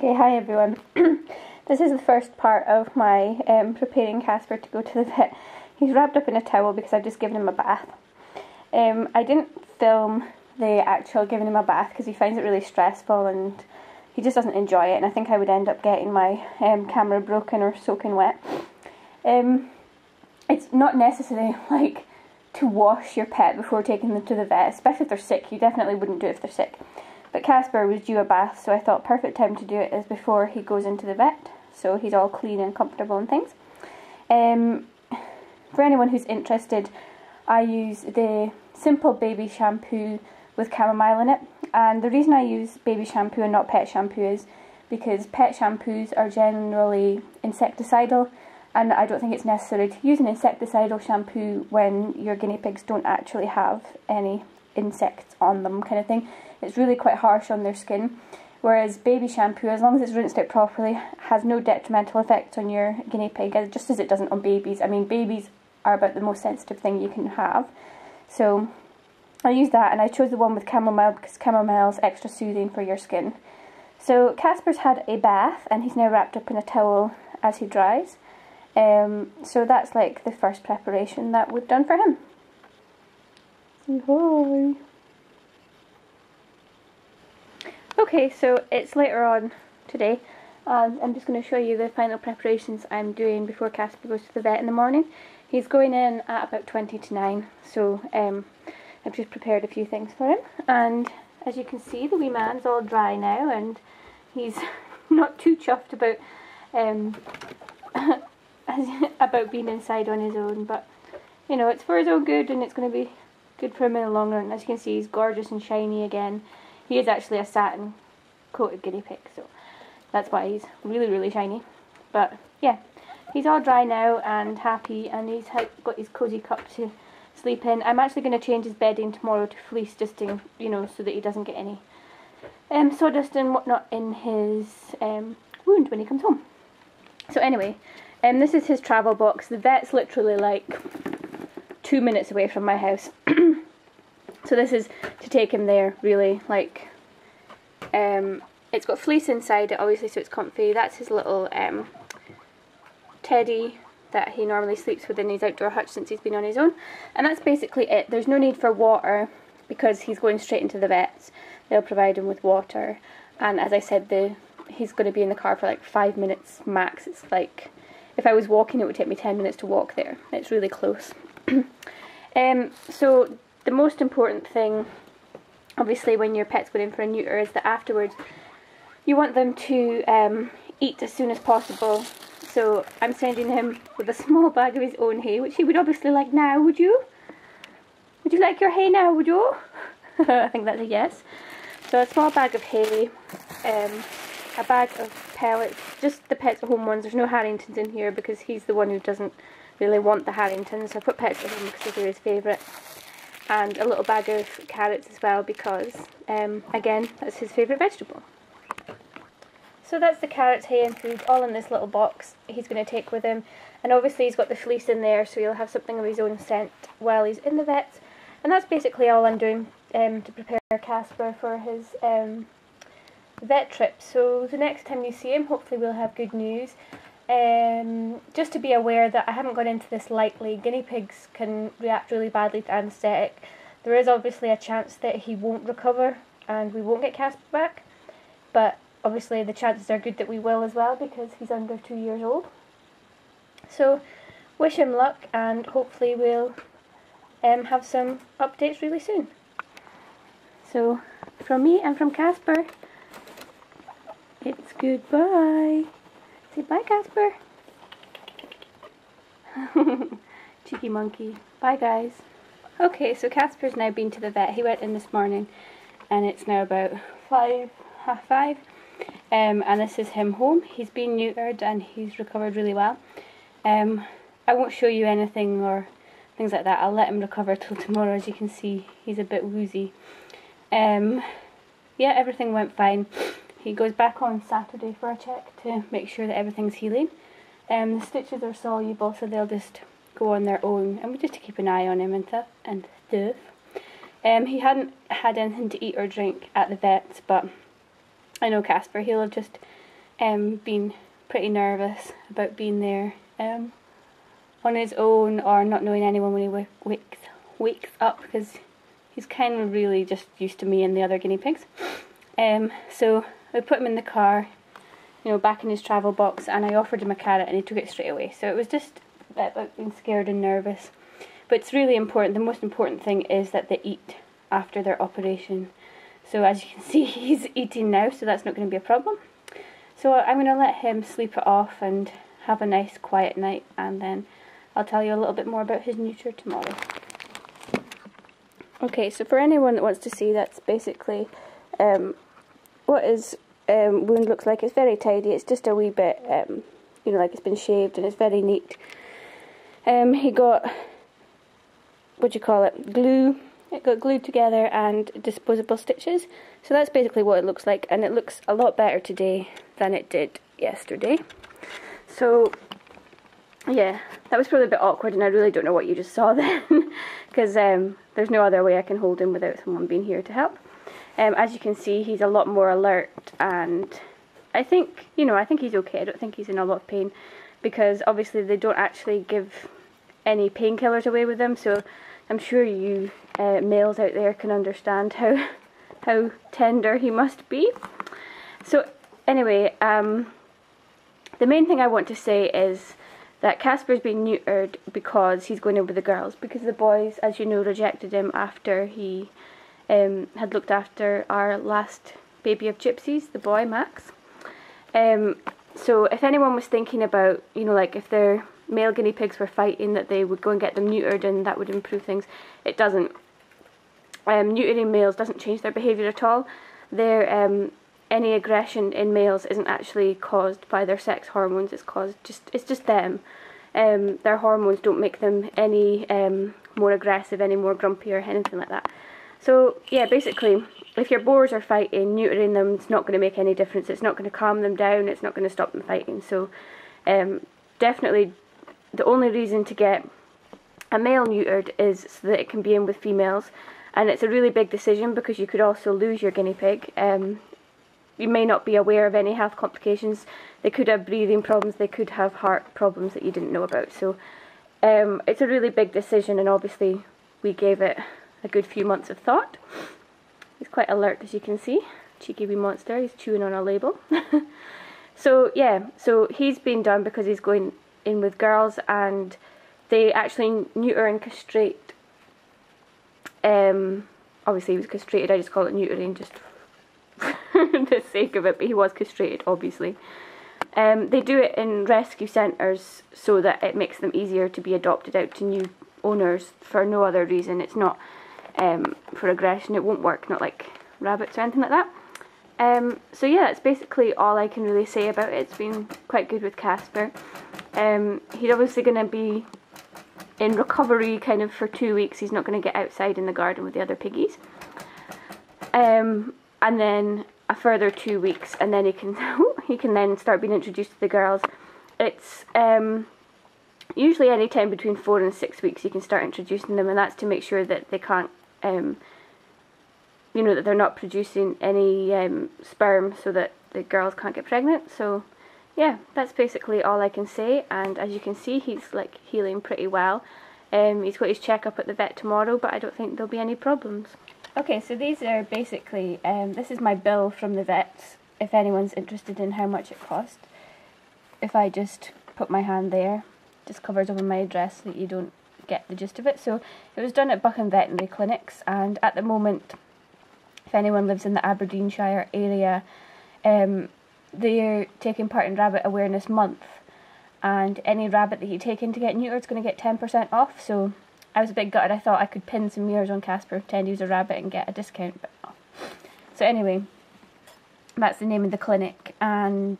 Okay, hi everyone. This is the first part of my preparing Casper to go to the vet. He's wrapped up in a towel because I've just given him a bath. I didn't film the actual giving him a bath because he finds it really stressful and he just doesn't enjoy it, and I think I would end up getting my camera broken or soaking wet. It's not necessary to wash your pet before taking them to the vet, especially if they're sick. You definitely wouldn't do it if they're sick. But Casper was due a bath, so I thought perfect time to do it is before he goes into the vet, so he's all clean and comfortable and things. For anyone who's interested, I use the simple baby shampoo with chamomile in it, and the reason I use baby shampoo and not pet shampoo is because pet shampoos are generally insecticidal, and I don't think it's necessary to use an insecticidal shampoo when your guinea pigs don't actually have any insects on them, kind of thing. It's really quite harsh on their skin, whereas baby shampoo, as long as it's rinsed out properly, has no detrimental effects on your guinea pig, just as it doesn't on babies. I mean, babies are about the most sensitive thing you can have. So I used that, and I chose the one with chamomile because chamomile is extra soothing for your skin. So Casper's had a bath and he's now wrapped up in a towel as he dries. So that's like the first preparation that we've done for him. Say hi. Okay, so it's later on today, and I'm just going to show you the final preparations I'm doing before Casper goes to the vet in the morning. He's going in at about 20 to 9, so I've just prepared a few things for him, and as you can see, the wee man's all dry now, and he's not too chuffed about about being inside on his own, but you know, it's for his own good and it's going to be good for him in the long run. As you can see, he's gorgeous and shiny again. He is actually a satin coated guinea pig, so that's why he's really, really shiny. But yeah, he's all dry now and happy, and he's got his cozy cup to sleep in. I'm actually going to change his bedding tomorrow to fleece, just to, you know, so that he doesn't get any sawdust and whatnot in his wound when he comes home. So anyway, this is his travel box. The vet's literally like 2 minutes away from my house. So this is to take him there, really. Like, it's got fleece inside it, obviously, so it's comfy. That's his little teddy that he normally sleeps with in his outdoor hutch since he's been on his own. And that's basically it. There's no need for water because he's going straight into the vets. They'll provide him with water. And as I said, he's going to be in the car for like 5 minutes max. It's like, if I was walking, it would take me 10 minutes to walk there. It's really close. So the most important thing, obviously, when your pet's going in for a neuter, is that afterwards you want them to eat as soon as possible. So I'm sending him with a small bag of his own hay, which he would obviously like now, would you? Would you like your hay now, would you? I think that's a yes. So a small bag of hay, a bag of pellets, just the Pets at Home ones. There's no Harringtons in here because he's the one who doesn't really want the Harringtons. So I put Pets at Home because they're his favourite. And a little bag of carrots as well because, again, that's his favourite vegetable. So that's the carrots, hay and food all in this little box he's going to take with him. And obviously he's got the fleece in there, so he'll have something of his own scent while he's in the vet. And that's basically all I'm doing to prepare Casper for his vet trip. So the next time you see him, hopefully we'll have good news. Just to be aware that I haven't gone into this lightly. Guinea pigs can react really badly to anaesthetic. There is obviously a chance that he won't recover and we won't get Casper back, but obviously the chances are good that we will as well because he's under 2 years old. So wish him luck, and hopefully we'll have some updates really soon. So from me and from Casper, it's goodbye. Say bye, Casper. Cheeky monkey. Bye, guys. Okay, so Casper's now been to the vet. He went in this morning and it's now about 5:30. And this is him home. He's been neutered and he's recovered really well. I won't show you anything or things like that. I'll let him recover till tomorrow. As you can see, he's a bit woozy. Yeah, everything went fine. He goes back on Saturday for a check to make sure that everything's healing. The stitches are soluble, so they'll just go on their own, and we just to keep an eye on him and stuff. He hadn't had anything to eat or drink at the vet's, but I know Casper, he'll just been pretty nervous about being there on his own, or not knowing anyone when he wakes up, because he's kind of really just used to me and the other guinea pigs. So I put him in the car, back in his travel box, and I offered him a carrot and he took it straight away. So it was just about being scared and nervous. But it's really important, the most important thing is that they eat after their operation. So as you can see, he's eating now, so that's not going to be a problem. So I'm going to let him sleep it off and have a nice quiet night, and then I'll tell you a little bit more about his neuter tomorrow. Okay, so for anyone that wants to see, that's basically what his wound looks like. It's very tidy, it's just a wee bit, like it's been shaved, and it's very neat. He got, glue. It got glued together and disposable stitches. So that's basically what it looks like, and it looks a lot better today than it did yesterday. So yeah, that was probably a bit awkward, and I really don't know what you just saw then, because there's no other way I can hold him without someone being here to help. As you can see, he's a lot more alert, and I think he's okay. I don't think he's in a lot of pain, because obviously they don't actually give any painkillers away with them, so I'm sure you males out there can understand how tender he must be. So anyway, the main thing I want to say is that Casper's been neutered because he's going in with the girls, because the boys, as you know, rejected him after he had looked after our last baby of gypsies, the boy Max. So if anyone was thinking about, like if their male guinea pigs were fighting, that they would go and get them neutered and that would improve things, it doesn't. Neutering males doesn't change their behaviour at all. Any aggression in males isn't actually caused by their sex hormones. It's just them. Their hormones don't make them any more aggressive, any more grumpy, or anything like that. So yeah, basically, if your boars are fighting, neutering them is not going to make any difference. It's not going to calm them down. It's not going to stop them fighting. So definitely, the only reason to get a male neutered is so that it can be in with females. And it's a really big decision, because you could also lose your guinea pig. You may not be aware of any health complications. They could have breathing problems, they could have heart problems that you didn't know about. So it's a really big decision, and obviously we gave it a good few months of thought. He's quite alert, as you can see. Cheeky wee monster, he's chewing on a label. So yeah, so he's been done because he's going in with girls, and they actually neuter and castrate. Obviously he was castrated, I just call it neutering just for the sake of it, but he was castrated, obviously. They do it in rescue centres so that it makes them easier to be adopted out to new owners for no other reason. It's not for aggression, it won't work, not like rabbits or anything like that. So yeah, that's basically all I can really say about it. It's been quite good with Casper. He's obviously going to be in recovery kind of for 2 weeks. He's not going to get outside in the garden with the other piggies. And then a further 2 weeks, and then he can then start being introduced to the girls. It's usually any time between 4 and 6 weeks you can start introducing them, and that's to make sure that they can't, that they're not producing any sperm, so that the girls can't get pregnant. So yeah, that's basically all I can say, and as you can see, he's like healing pretty well. He's got his checkup at the vet tomorrow, but I don't think there'll be any problems. Okay, so these are basically, this is my bill from the vets, if anyone's interested in how much it cost. If I just put my hand there, just covers over my address so that you don't get the gist of it. So it was done at Buchan Veterinary Clinics, and at the moment, if anyone lives in the Aberdeenshire area, they're taking part in Rabbit Awareness Month, and any rabbit that you take in to get neutered is going to get 10% off. So I was a bit gutted. I thought I could pin some mirrors on Casper, pretend he was a rabbit and get a discount, but no. So anyway, that's the name of the clinic, and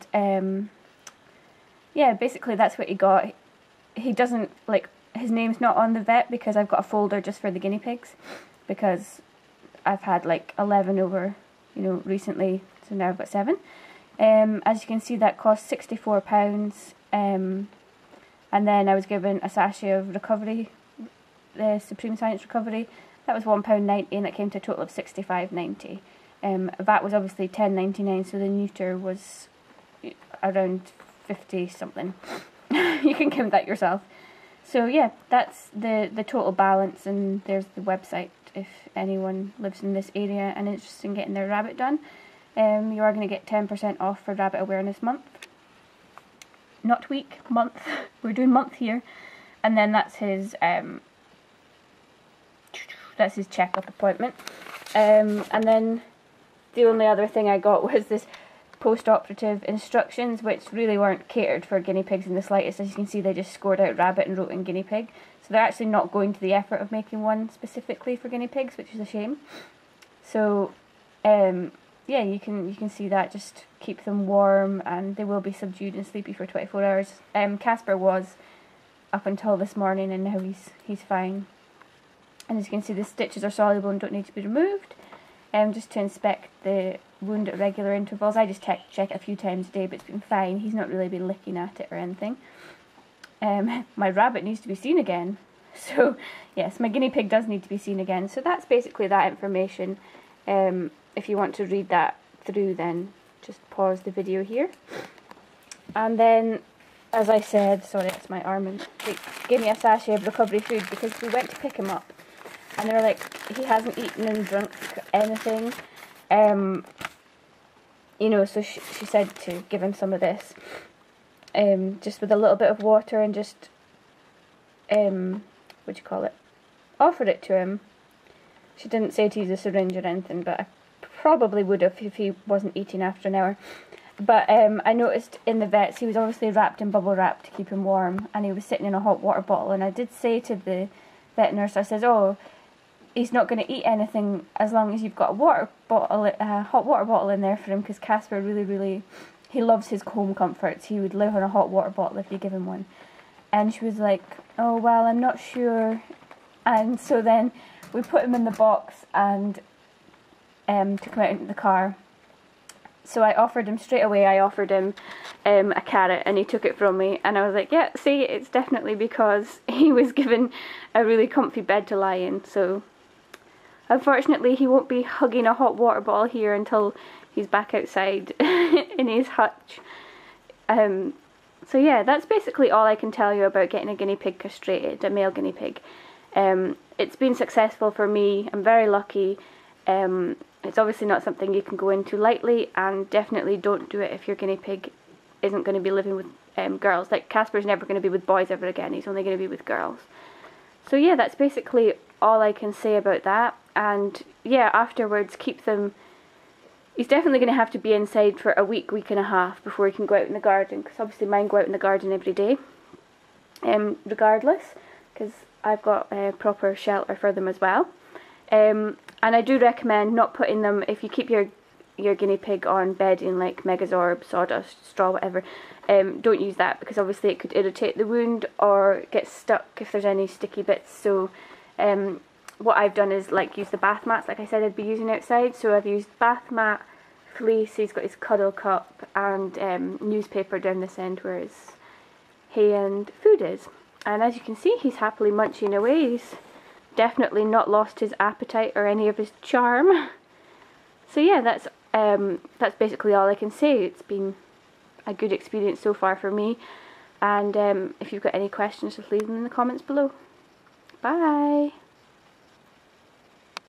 yeah, basically that's what he got. He doesn't, his name's not on the vet because I've got a folder just for the guinea pigs, because I've had 11 over, recently, so now I've got 7. As you can see, that cost £64, and then I was given a sachet of recovery, the Supreme Science Recovery. That was £1.90, and it came to a total of £65.90. VAT was obviously £10.99, so the neuter was around 50 something. You can count that yourself. So yeah, that's the total balance, and there's the website if anyone lives in this area and is interested in getting their rabbit done. You are going to get 10% off for Rabbit Awareness Month. Not week, month. We're doing month here. And then that's his checkup appointment. And then the only other thing I got was this post-operative instructions, which really weren't catered for guinea pigs in the slightest. As you can see, they just scored out rabbit and wrote in guinea pig. So they're actually not going to the effort of making one specifically for guinea pigs, which is a shame. So, yeah, you can see that. Just keep them warm, and they will be subdued and sleepy for 24 hours. Casper was up until this morning, and now he's fine. And as you can see, the stitches are soluble and don't need to be removed. Just to inspect the wound at regular intervals. I just check it a few times a day, but it's been fine. He's not really been licking at it or anything. My rabbit needs to be seen again. So, yes, my guinea pig does need to be seen again. So that's basically that information. If you want to read that through, then just pause the video here. And then, as I said, sorry, it's my arm, and they gave me a sachet of recovery food because we went to pick him up. And they were like, he hasn't eaten and drunk anything. You know, so she said to give him some of this. Just with a little bit of water, and just, offered it to him. She didn't say to use a syringe or anything, but I probably would have if he wasn't eating after an hour. But I noticed in the vets, he was obviously wrapped in bubble wrap to keep him warm, and he was sitting in a hot water bottle. And I did say to the vet nurse, I says, oh, he's not going to eat anything as long as you've got a hot water bottle in there for him, because Casper really, he loves his home comforts. He would live on a hot water bottle if you give him one. And she was like, oh, well, I'm not sure. And so then we put him in the box and took him out into the car. So I offered him straight away, a carrot, and he took it from me. And I was like, yeah, see, it's definitely because he was given a really comfy bed to lie in. So unfortunately, he won't be hugging a hot water bottle here until he's back outside in his hutch. So yeah, that's basically all I can tell you about getting a guinea pig castrated, a male guinea pig. It's been successful for me. I'm very lucky. It's obviously not something you can go into lightly, and definitely don't do it if your guinea pig isn't going to be living with girls. Like, Casper's never going to be with boys ever again. He's only going to be with girls. So yeah, that's basically all I can say about that. And yeah, afterwards, keep them... He's definitely going to have to be inside for a week and a half before he can go out in the garden, because obviously mine go out in the garden every day, regardless, because I've got a proper shelter for them as well. And I do recommend not putting them, if you keep your guinea pig on bedding like Megazorb, sawdust, straw, whatever, don't use that, because obviously it could irritate the wound or get stuck if there's any sticky bits. So what I've done is use the bath mats, like I said I'd be using outside. So I've used bath mat, fleece, he's got his cuddle cup, and newspaper down this end where his hay and food is. And as you can see, he's happily munching away. He's definitely not lost his appetite or any of his charm. So yeah, that's basically all I can say. It's been a good experience so far for me. And if you've got any questions, just leave them in the comments below. Bye!